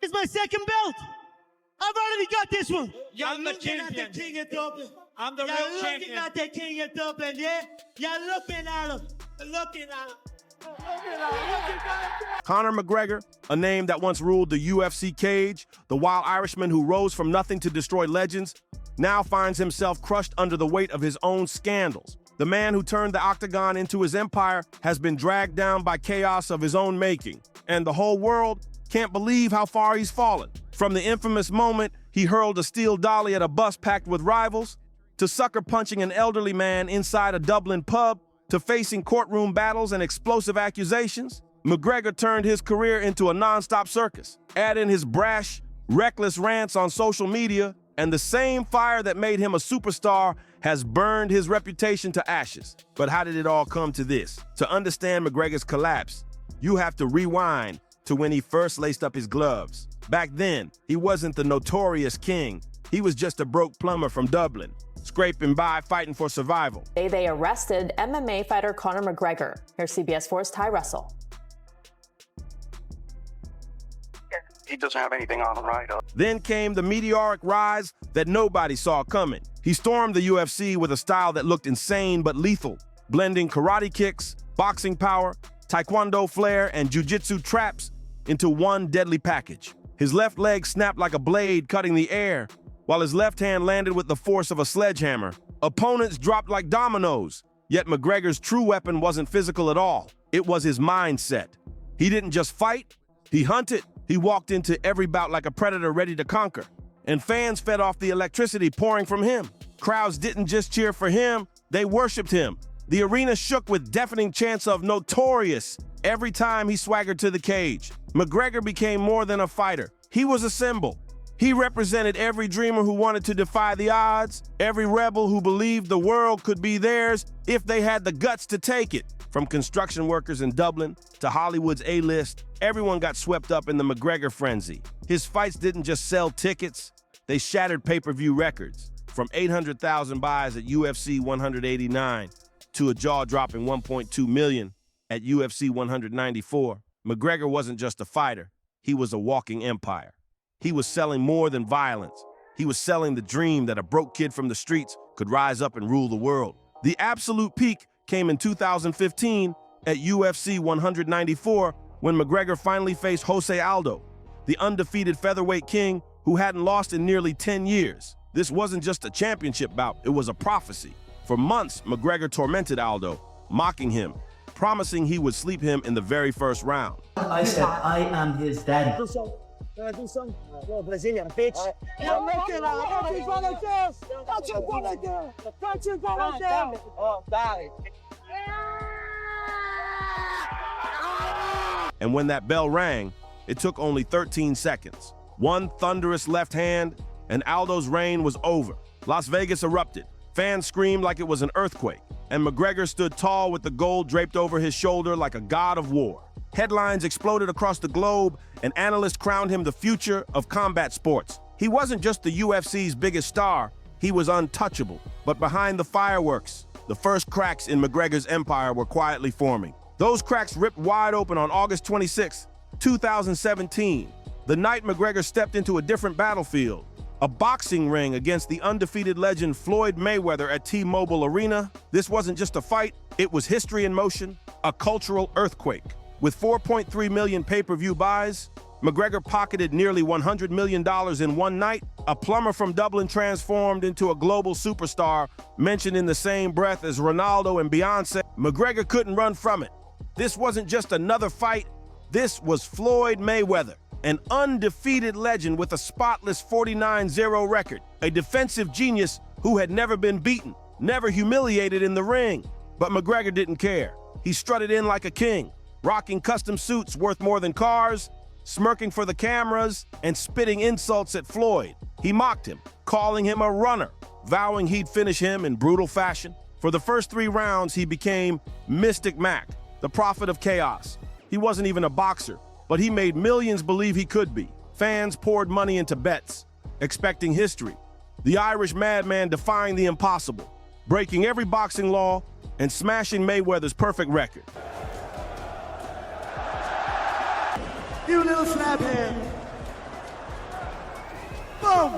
It's my second belt. I've already got this one. I'm the champion. At the king of Dublin. I'm the real You're champion. looking at the king of Dublin, yeah? You're looking at him. Looking at him. Conor McGregor, a name that once ruled the UFC cage, the wild Irishman who rose from nothing to destroy legends, now finds himself crushed under the weight of his own scandals. The man who turned the octagon into his empire has been dragged down by chaos of his own making, and the whole world can't believe how far he's fallen. From the infamous moment he hurled a steel dolly at a bus packed with rivals, to sucker punching an elderly man inside a Dublin pub, to facing courtroom battles and explosive accusations, McGregor turned his career into a non-stop circus. Add in his brash, reckless rants on social media, and the same fire that made him a superstar has burned his reputation to ashes. But how did it all come to this? To understand McGregor's collapse, you have to rewind to when he first laced up his gloves. Back then, he wasn't the notorious king. He was just a broke plumber from Dublin, scraping by, fighting for survival. They arrested MMA fighter Conor McGregor. Here's CBS 4's Ty Russell. He doesn't have anything on him right up. Then came the meteoric rise that nobody saw coming. He stormed the UFC with a style that looked insane but lethal, blending karate kicks, boxing power, taekwondo flair, and jiu-jitsu traps into one deadly package. His left leg snapped like a blade cutting the air, while his left hand landed with the force of a sledgehammer. Opponents dropped like dominoes, yet McGregor's true weapon wasn't physical at all. It was his mindset. He didn't just fight, he hunted. He walked into every bout like a predator ready to conquer. And fans fed off the electricity pouring from him. Crowds didn't just cheer for him, they worshipped him. The arena shook with deafening chants of "Notorious" every time he swaggered to the cage. McGregor became more than a fighter. He was a symbol. He represented every dreamer who wanted to defy the odds, every rebel who believed the world could be theirs if they had the guts to take it. From construction workers in Dublin to Hollywood's A-list, everyone got swept up in the McGregor frenzy. His fights didn't just sell tickets, they shattered pay-per-view records. From 800,000 buys at UFC 189 to a jaw-dropping 1.2 million at UFC 194, McGregor wasn't just a fighter, he was a walking empire. He was selling more than violence. He was selling the dream that a broke kid from the streets could rise up and rule the world. The absolute peak came in 2015 at UFC 194 when McGregor finally faced Jose Aldo, the undefeated featherweight king who hadn't lost in nearly 10 years. This wasn't just a championship bout, it was a prophecy. For months, McGregor tormented Aldo, mocking him, promising he would sleep him in the very first round. I said, I am his daddy. Do some little Brazilian bitch. And when that bell rang, it took only 13 seconds. One thunderous left hand, and Aldo's reign was over. Las Vegas erupted. Fans screamed like it was an earthquake, and McGregor stood tall with the gold draped over his shoulder like a god of war. Headlines exploded across the globe, and analysts crowned him the future of combat sports. He wasn't just the UFC's biggest star, he was untouchable. But behind the fireworks, the first cracks in McGregor's empire were quietly forming. Those cracks ripped wide open on August 26, 2017, the night McGregor stepped into a different battlefield. A boxing ring against the undefeated legend Floyd Mayweather at T-Mobile Arena. This wasn't just a fight, it was history in motion, a cultural earthquake. With 4.3 million pay-per-view buys, McGregor pocketed nearly $100 million in one night. A plumber from Dublin transformed into a global superstar, mentioned in the same breath as Ronaldo and Beyonce. McGregor couldn't run from it. This wasn't just another fight, this was Floyd Mayweather, an undefeated legend with a spotless 49-0 record, a defensive genius who had never been beaten, never humiliated in the ring. But McGregor didn't care. He strutted in like a king, rocking custom suits worth more than cars, smirking for the cameras, and spitting insults at Floyd. He mocked him, calling him a runner, vowing he'd finish him in brutal fashion. For the first 3 rounds, he became Mystic Mac, the prophet of chaos. He wasn't even a boxer, but he made millions believe he could be. Fans poured money into bets, expecting history. The Irish madman defying the impossible, breaking every boxing law and smashing Mayweather's perfect record. You little slap hand. Boom!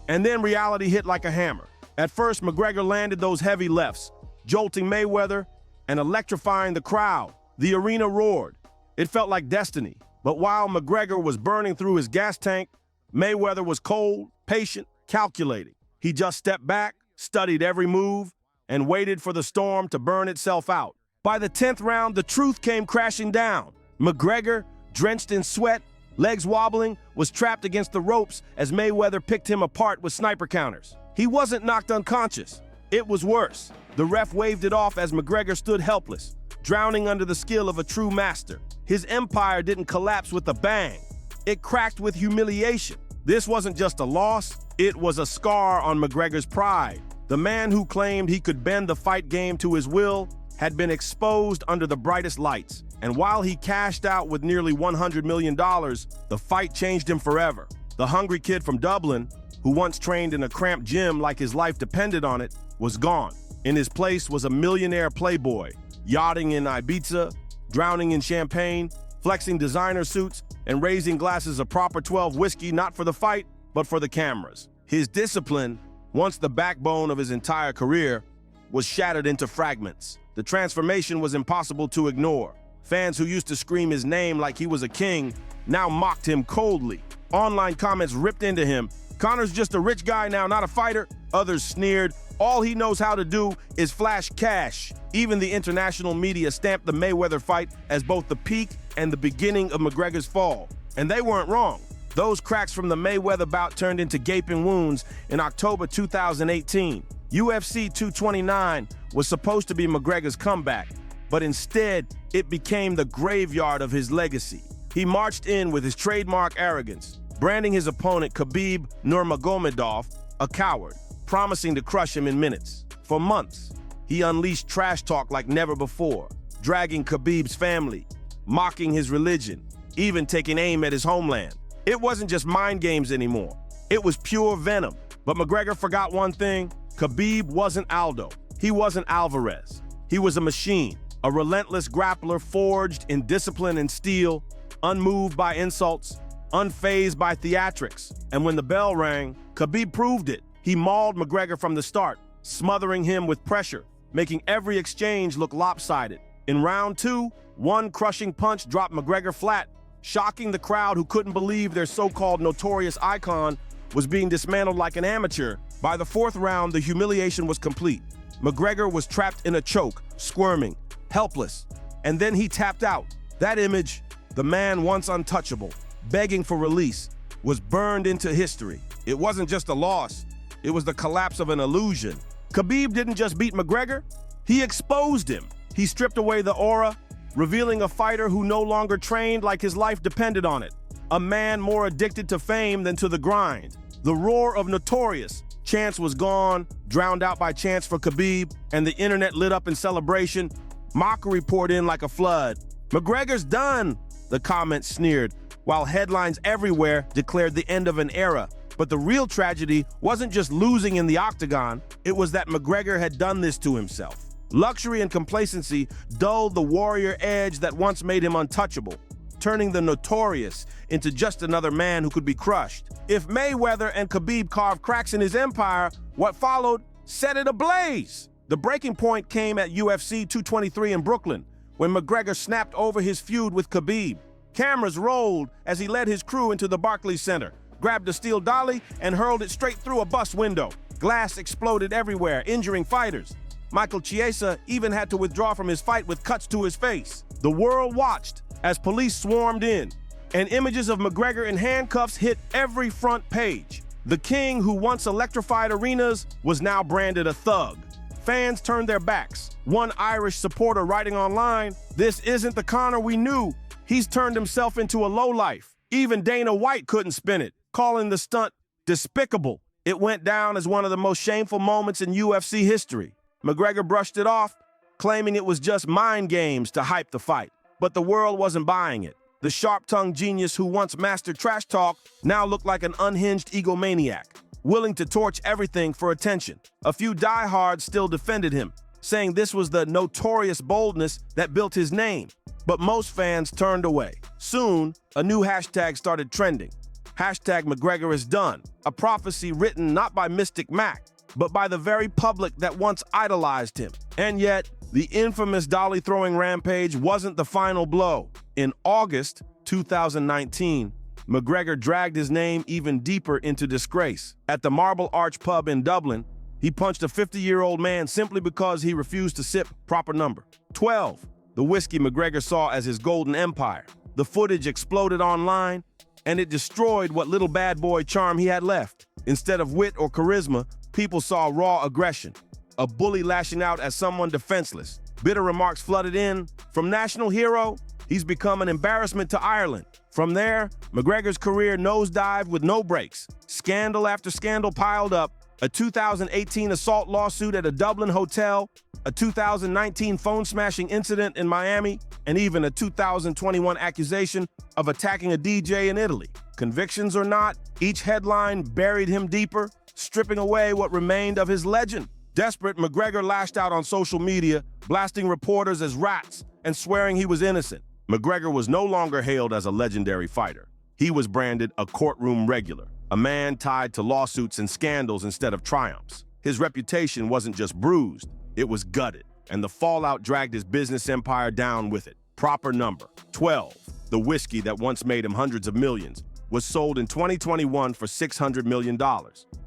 And then reality hit like a hammer. At first, McGregor landed those heavy lefts, jolting Mayweather and electrifying the crowd. The arena roared. It felt like destiny. But while McGregor was burning through his gas tank, Mayweather was cold, patient, calculating. He just stepped back, studied every move, and waited for the storm to burn itself out. By the 10th round, the truth came crashing down. McGregor, drenched in sweat, legs wobbling, was trapped against the ropes as Mayweather picked him apart with sniper counters. He wasn't knocked unconscious. It was worse. The ref waved it off as McGregor stood helpless, drowning under the skill of a true master. His empire didn't collapse with a bang. It cracked with humiliation. This wasn't just a loss, it was a scar on McGregor's pride. The man who claimed he could bend the fight game to his will had been exposed under the brightest lights. And while he cashed out with nearly $100 million, the fight changed him forever. The hungry kid from Dublin, who once trained in a cramped gym like his life depended on it, was gone. In his place was a millionaire playboy, yachting in Ibiza, drowning in champagne, flexing designer suits, and raising glasses of proper 12 whiskey not for the fight, but for the cameras. His discipline, once the backbone of his entire career, was shattered into fragments. The transformation was impossible to ignore. Fans who used to scream his name like he was a king now mocked him coldly. Online comments ripped into him. Conor's just a rich guy now, not a fighter. Others sneered. All he knows how to do is flash cash. Even the international media stamped the Mayweather fight as both the peak and the beginning of McGregor's fall. And they weren't wrong. Those cracks from the Mayweather bout turned into gaping wounds in October 2018. UFC 229 was supposed to be McGregor's comeback, but instead, it became the graveyard of his legacy. He marched in with his trademark arrogance, branding his opponent Khabib Nurmagomedov a coward, promising to crush him in minutes. For months, he unleashed trash talk like never before, dragging Khabib's family, mocking his religion, even taking aim at his homeland. It wasn't just mind games anymore. It was pure venom. But McGregor forgot one thing. Khabib wasn't Aldo. He wasn't Alvarez. He was a machine, a relentless grappler forged in discipline and steel, unmoved by insults, unfazed by theatrics. And when the bell rang, Khabib proved it. He mauled McGregor from the start, smothering him with pressure, making every exchange look lopsided. In round 2, one crushing punch dropped McGregor flat, shocking the crowd who couldn't believe their so-called notorious icon was being dismantled like an amateur. By the 4th round, the humiliation was complete. McGregor was trapped in a choke, squirming, helpless, and then he tapped out. That image, the man once untouchable, begging for release, was burned into history. It wasn't just a loss, it was the collapse of an illusion. Khabib didn't just beat McGregor, he exposed him. He stripped away the aura, revealing a fighter who no longer trained like his life depended on it. A man more addicted to fame than to the grind. The roar of Notorious. Chance was gone, drowned out by chance for Khabib, and the internet lit up in celebration. Mockery poured in like a flood. McGregor's done, the comments sneered, while headlines everywhere declared the end of an era. But the real tragedy wasn't just losing in the octagon, it was that McGregor had done this to himself. Luxury and complacency dulled the warrior edge that once made him untouchable, turning the Notorious into just another man who could be crushed. If Mayweather and Khabib carved cracks in his empire, what followed set it ablaze. The breaking point came at UFC 223 in Brooklyn, when McGregor snapped over his feud with Khabib. Cameras rolled as he led his crew into the Barclays Center, grabbed a steel dolly, and hurled it straight through a bus window. Glass exploded everywhere, injuring fighters. Michael Chiesa even had to withdraw from his fight with cuts to his face. The world watched as police swarmed in, and images of McGregor in handcuffs hit every front page. The king who once electrified arenas was now branded a thug. Fans turned their backs. One Irish supporter writing online, "This isn't the Conor we knew. He's turned himself into a lowlife." Even Dana White couldn't spin it, calling the stunt despicable. It went down as one of the most shameful moments in UFC history. McGregor brushed it off, claiming it was just mind games to hype the fight. But the world wasn't buying it. The sharp-tongued genius who once mastered trash talk now looked like an unhinged egomaniac, willing to torch everything for attention. A few diehards still defended him, saying this was the notorious boldness that built his name. But most fans turned away. Soon, a new hashtag started trending. Hashtag McGregor is done, a prophecy written not by Mystic Mac, but by the very public that once idolized him. And yet, the infamous dolly-throwing rampage wasn't the final blow. In August 2019, McGregor dragged his name even deeper into disgrace. At the Marble Arch pub in Dublin, he punched a 50-year-old man simply because he refused to sip proper number 12, the whiskey McGregor saw as his golden empire. The footage exploded online, and it destroyed what little bad boy charm he had left. Instead of wit or charisma, people saw raw aggression, a bully lashing out at someone defenseless. Bitter remarks flooded in. From national hero, he's become an embarrassment to Ireland. From there, McGregor's career nosedived with no breaks. Scandal after scandal piled up. A 2018 assault lawsuit at a Dublin hotel, a 2019 phone-smashing incident in Miami, and even a 2021 accusation of attacking a DJ in Italy. Convictions or not, each headline buried him deeper, stripping away what remained of his legend. Desperate, McGregor lashed out on social media, blasting reporters as rats and swearing he was innocent. McGregor was no longer hailed as a legendary fighter. He was branded a courtroom regular, a man tied to lawsuits and scandals instead of triumphs. His reputation wasn't just bruised, it was gutted, and the fallout dragged his business empire down with it. Proper number 12, the whiskey that once made him hundreds of millions, was sold in 2021 for $600 million.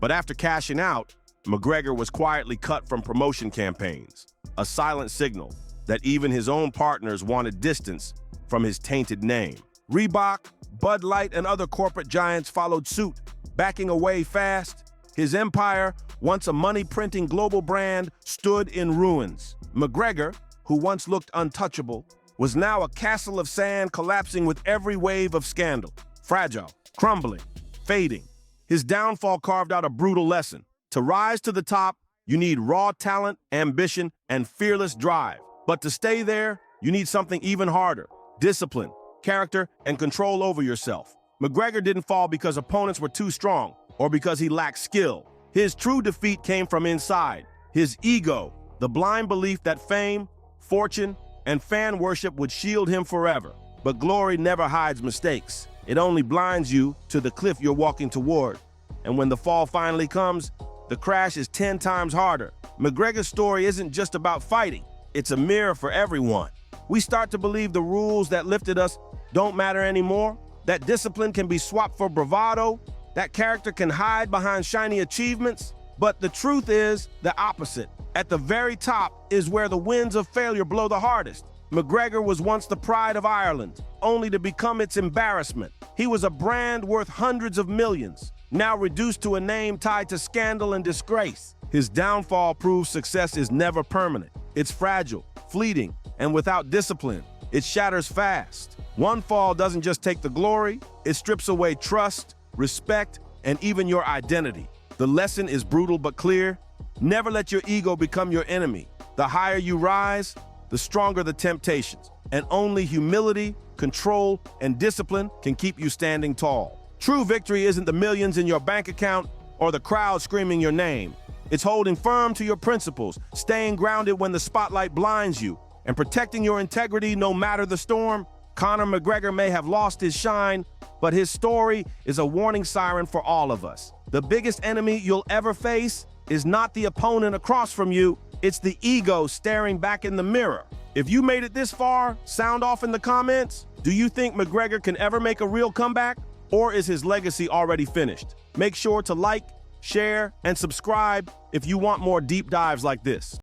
But after cashing out, McGregor was quietly cut from promotion campaigns, a silent signal that even his own partners wanted distance from his tainted name. Reebok, Bud Light, and other corporate giants followed suit, backing away fast. His empire, once a money-printing global brand, stood in ruins. McGregor, who once looked untouchable, was now a castle of sand collapsing with every wave of scandal. Fragile, crumbling, fading. His downfall carved out a brutal lesson. To rise to the top, you need raw talent, ambition, and fearless drive. But to stay there, you need something even harder: discipline, character, and control over yourself. McGregor didn't fall because opponents were too strong or because he lacked skill. His true defeat came from inside. His ego, the blind belief that fame, fortune, and fan worship would shield him forever. But glory never hides mistakes. It only blinds you to the cliff you're walking toward. And when the fall finally comes, the crash is 10 times harder. McGregor's story isn't just about fighting. It's a mirror for everyone. We start to believe the rules that lifted us don't matter anymore, that discipline can be swapped for bravado, that character can hide behind shiny achievements. But the truth is the opposite. At the very top is where the winds of failure blow the hardest. McGregor was once the pride of Ireland, only to become its embarrassment. He was a brand worth hundreds of millions, now reduced to a name tied to scandal and disgrace. His downfall proves success is never permanent. It's fragile, fleeting, and without discipline, it shatters fast. One fall doesn't just take the glory, it strips away trust, respect, and even your identity. The lesson is brutal but clear. Never let your ego become your enemy. The higher you rise, the stronger the temptations, and only humility, control, and discipline can keep you standing tall. True victory isn't the millions in your bank account or the crowd screaming your name. It's holding firm to your principles, staying grounded when the spotlight blinds you, and protecting your integrity no matter the storm. Conor McGregor may have lost his shine, but his story is a warning siren for all of us. The biggest enemy you'll ever face is not the opponent across from you, it's the ego staring back in the mirror. If you made it this far, sound off in the comments. Do you think McGregor can ever make a real comeback? Or is his legacy already finished? Make sure to like, share, and subscribe if you want more deep dives like this.